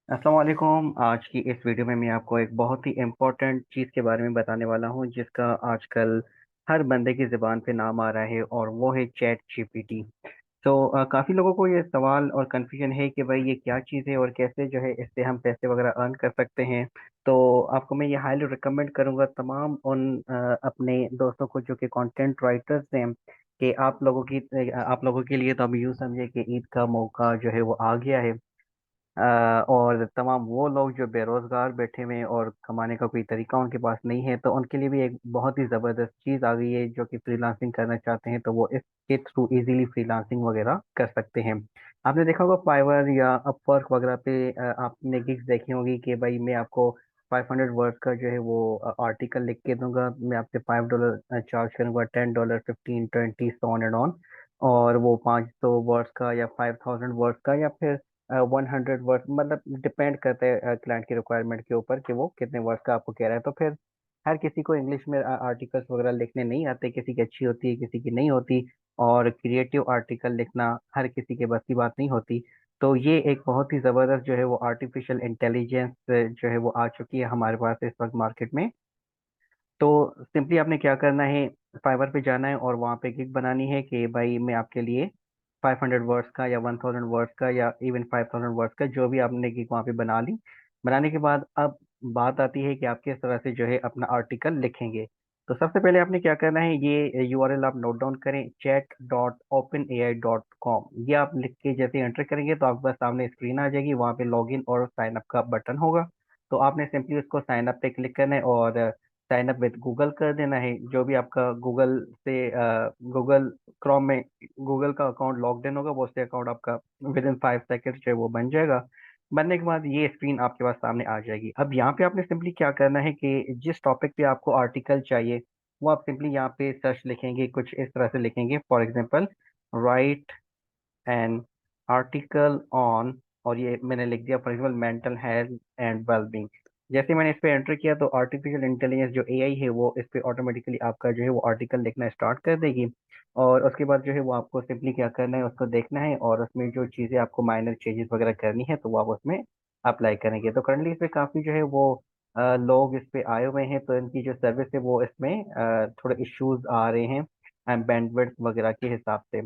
अस्सलाम वालेकुम। आज की इस वीडियो में मैं आपको एक बहुत ही इम्पोर्टेंट चीज़ के बारे में बताने वाला हूँ जिसका आजकल हर बंदे की ज़ुबान पे नाम आ रहा है और वो है चैट जीपीटी। तो काफ़ी लोगों को ये सवाल और कन्फ्यूजन है कि भाई ये क्या चीज़ है और कैसे जो है इससे हम पैसे वगैरह अर्न कर सकते हैं। तो आपको मैं ये हाईली रिकमेंड करूँगा तमाम उन अपने दोस्तों को जो कि कंटेंट राइटर्स हैं कि आप लोगों के लिए तो अब यूँ समझे कि ईद का मौका जो है वो आ गया है। और तमाम वो लोग जो बेरोजगार बैठे हुए हैं और कमाने का कोई तरीका उनके पास नहीं है तो उनके लिए भी एक बहुत ही ज़बरदस्त चीज़ आ गई है जो कि फ्रीलांसिंग करना चाहते हैं तो वो इसके थ्रू इजीली फ्रीलांसिंग वगैरह कर सकते हैं। आपने देखा होगा फाइवर या अपवर्क वगैरह पे आपने गिग्स देखी होगी कि भाई मैं आपको 500 वर्ड का जो है वो आर्टिकल लिख के दूंगा, मैं आपसे $5 चार्ज करूंगा, $10, 15, 20, सो ऑन एंड ऑन। और वो 500 वर्ड्स का या 5000 वर्ड्स का या फिर 100 वर्ड, मतलब डिपेंड करता है क्लाइंट की रिक्वायरमेंट के ऊपर कि वो कितने वर्ड का आपको कह रहा है। तो फिर हर किसी को इंग्लिश में आर्टिकल्स वगैरह लिखने नहीं आते, किसी की अच्छी होती है किसी की नहीं होती। और क्रिएटिव आर्टिकल लिखना हर किसी के बस की बात नहीं होती। तो ये एक बहुत ही ज़बरदस्त जो है वो आर्टिफिशियल इंटेलिजेंस जो है वो आ चुकी है हमारे पास इस वक्त मार्केट में। तो सिंपली आपने क्या करना है, फाइवर पे जाना है और वहाँ पे गिग बनानी है कि भाई मैं आपके लिए 500 वर्ड्स का या 1000 वर्ड्स का या इवन 5000 वर्ड्स का जो भी आपने गिग वहाँ पे बना ली। बनाने के बाद अब बात आती है कि आप किस तरह से जो है अपना आर्टिकल लिखेंगे। तो सबसे पहले आपने क्या करना है, ये यूआरएल आप नोट डाउन करें, chat.openai.com। ये आप लिख के जैसे एंटर करेंगे तो आपके पास सामने स्क्रीन आ जाएगी, वहाँ पे लॉगिन और साइन अप का बटन होगा। तो आपने सिंपली उसको साइन अप पे क्लिक करना है और साइन अप विद गूगल कर देना है। जो भी आपका गूगल से गूगल क्रोम में गूगल का अकाउंट लॉग्ड इन होगा वो उससे अकाउंट आपका विद इन 5 सेकेंड जो है वो बन जाएगा। बनने के बाद ये स्क्रीन आपके पास सामने आ जाएगी। अब यहाँ पे आपने सिंपली क्या करना है कि जिस टॉपिक पे आपको आर्टिकल चाहिए वो आप सिंपली यहाँ पे सर्च लिखेंगे, कुछ इस तरह से लिखेंगे, for example right an article on, और ये मैंने लिख दिया for example mental health and wellbeing. जैसे मैंने इस पे एंटर किया तो आर्टिफिशियल इंटेलिजेंस जो एआई है वो इस पे ऑटोमेटिकली आपका जो है वो आर्टिकल लिखना स्टार्ट कर देगी। और उसके बाद जो है वो आपको सिंपली क्या करना है, उसको देखना है और उसमें जो चीज़ें आपको माइनर चेंजेस वगैरह करनी है तो वो आप उसमें अप्लाई करेंगे। तो करंटली इस पे काफ़ी जो है वो लोग इस पे आए हुए हैं, तो इनकी जो सर्विस है वो इसमें थोड़े इश्यूज आ रहे हैं बैंडविड्थ वगैरह के हिसाब से।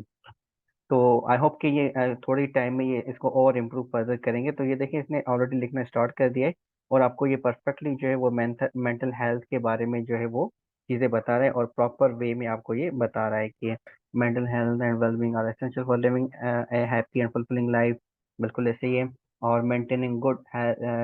तो आई होप कि ये थोड़ी टाइम में ये इसको और इम्प्रूव फर्दर करेंगे। तो ये देखिए इसने ऑलरेडी लिखना स्टार्ट कर दिया है और आपको ये परफेक्टली जो है वो मेंटल हेल्थ के बारे में जो है वो चीज़ें बता रहा है और प्रॉपर वे में आपको ये बता रहा है कि mental health and wellbeing are essential for living a happy and fulfilling life. बिल्कुल ऐसे ही है। और maintaining good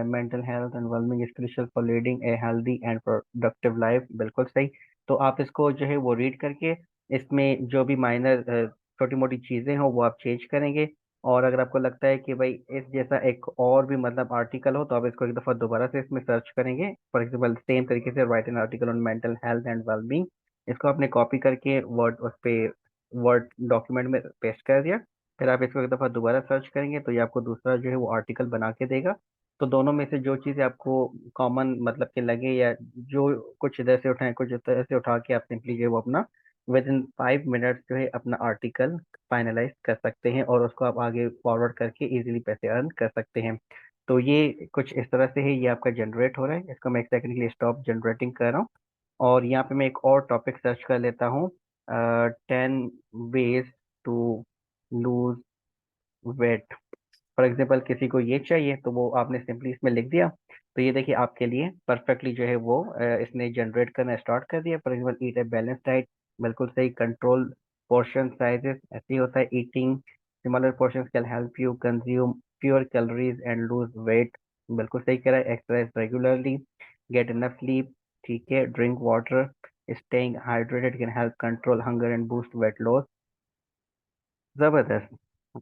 mental health and wellbeing is crucial for leading a healthy and productive life. बिल्कुल सही। तो आप इसको जो है वो रीड करके इसमें जो भी माइनर छोटी मोटी चीजें हो वो आप चेंज करेंगे। और अगर आपको लगता है कि भाई इस जैसा एक और भी मतलब आर्टिकल हो तो आप इसको एक दफा दोबारा से इसमें सर्च करेंगे, फॉर एग्जाम्पल सेम तरीके से right an article on mental health and wellbeing. इसको आपने कॉपी करके वर्ड उस पे वर्ड डॉक्यूमेंट में पेस्ट कर दिया। फिर आप इसको एक दफा दोबारा सर्च करेंगे तो ये आपको दूसरा जो है वो आर्टिकल बना के देगा। तो दोनों में से जो चीज़ें आपको कॉमन मतलब के लगे या जो कुछ इधर से उठाएं कुछ इधर से उठा के आप सिंपली जो है वो अपना विद इन 5 मिनट्स जो है अपना आर्टिकल फाइनलाइज कर सकते हैं और उसको आप आगे फॉरवर्ड करके इजीली पैसे अर्न कर सकते हैं। तो ये कुछ इस तरह से है, ये आपका जनरेट हो रहा है। इसको मैं एक सेकंड के लिए स्टॉप जनरेटिंग कर रहा हूँ और यहाँ पे मैं एक और टॉपिक सर्च कर लेता हूँ, 10 ways to lose weight. For example किसी को ये चाहिए तो वो आपने सिंपली इसमें लिख दिया तो ये देखिए आपके लिए परफेक्टली जो है वो इसने जनरेट करना स्टार्ट कर दिया। For example eat a balance diet. बिल्कुल सही। कंट्रोल पोर्शन साइजेस, ऐसे ही होता है। Eating similar portion can help you consume pure calories and lose weight. बिल्कुल सही कह रहा है। Exercise regularly, get enough sleep, ठीक है। Drink water, staying hydrated can help control hunger and boost weight loss. जबरदस्त।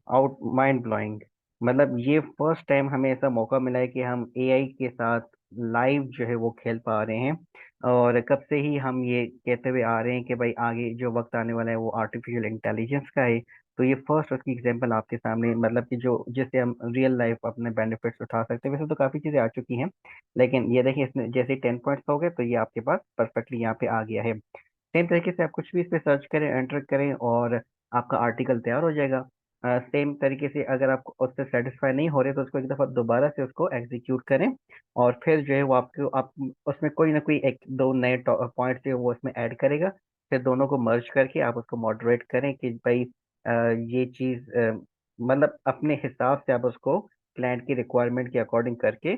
Out mind blowing. मतलब ये फर्स्ट टाइम हमें ऐसा मौका मिला है कि हम एआई के साथ लाइव जो है वो खेल पा रहे हैं। और कब से ही हम ये कहते हुए आ रहे हैं कि भाई आगे जो वक्त आने वाला है वो आर्टिफिशियल इंटेलिजेंस का है। तो ये फर्स्ट उसकी एग्जांपल आपके सामने, मतलब कि जो जिससे हम रियल लाइफ अपने बेनिफिट्स उठा सकते हैं। वैसे तो काफ़ी चीज़ें आ चुकी हैं लेकिन ये देखिए इसने जैसे 10 पॉइंट्स हो गए तो ये आपके पास परफेक्टली यहाँ पे आ गया है। सेम तरीके से आप कुछ भी इस पे सर्च करें, एंटर करें और आपका आर्टिकल तैयार हो जाएगा। सेम तरीके से अगर आप उससे सेटिस्फाई नहीं हो रहे तो उसको एक दफ़ा दोबारा से उसको एग्जीक्यूट करें, और फिर जो है वो आपको आप उसमें कोई ना कोई एक दो नए पॉइंट से वो उसमें ऐड करेगा। फिर दोनों को मर्ज करके आप उसको मॉडरेट करें कि भाई ये चीज़ मतलब अपने हिसाब से आप उसको क्लाइंट की रिक्वायरमेंट के अकॉर्डिंग करके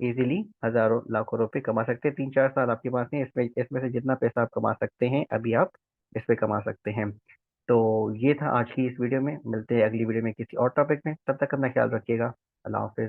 इजीली हजारों लाखों रुपए कमा सकते हैं। 3-4 साल आपके पास नहीं, इसमें इसमें से जितना पैसा आप कमा सकते हैं अभी आप इस पे कमा सकते हैं। तो ये था आज की इस वीडियो में। मिलते हैं अगली वीडियो में किसी और टॉपिक में, तब तक अपना ख्याल रखिएगा। अल्लाह हाफिज।